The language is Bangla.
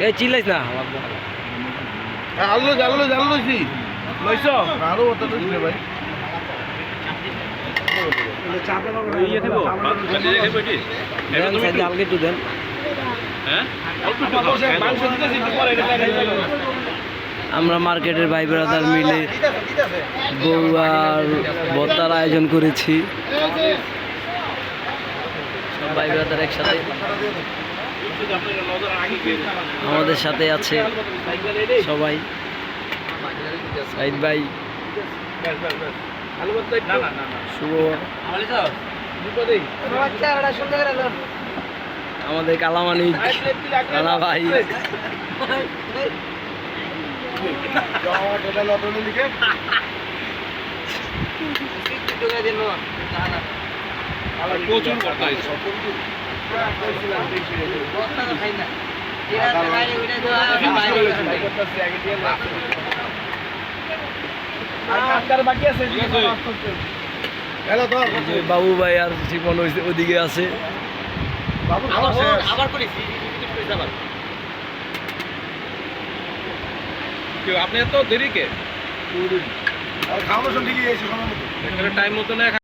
এই চিল্লাইস না আলু লইছি লইছ আরো ওটা লইছি ভাই হালকা একটু দেন। আমরা মার্কেটের ভাই ব্রাদার মিলে বউয়ার ভর্তার আয়োজন করেছি। সব ভাই ব্রাদার একসাথে আমাদের সাথে আছে সবাই। সাইদ ভাই, শুভ, আমাদের কালামানিক রানা ভাই, প্রচুর কথা বাবু ভাই আর জীবন ওদিকে আছে। আপনি এত দেরি কে খাওয়ানোর সময় ঠিকই টাইম মতো না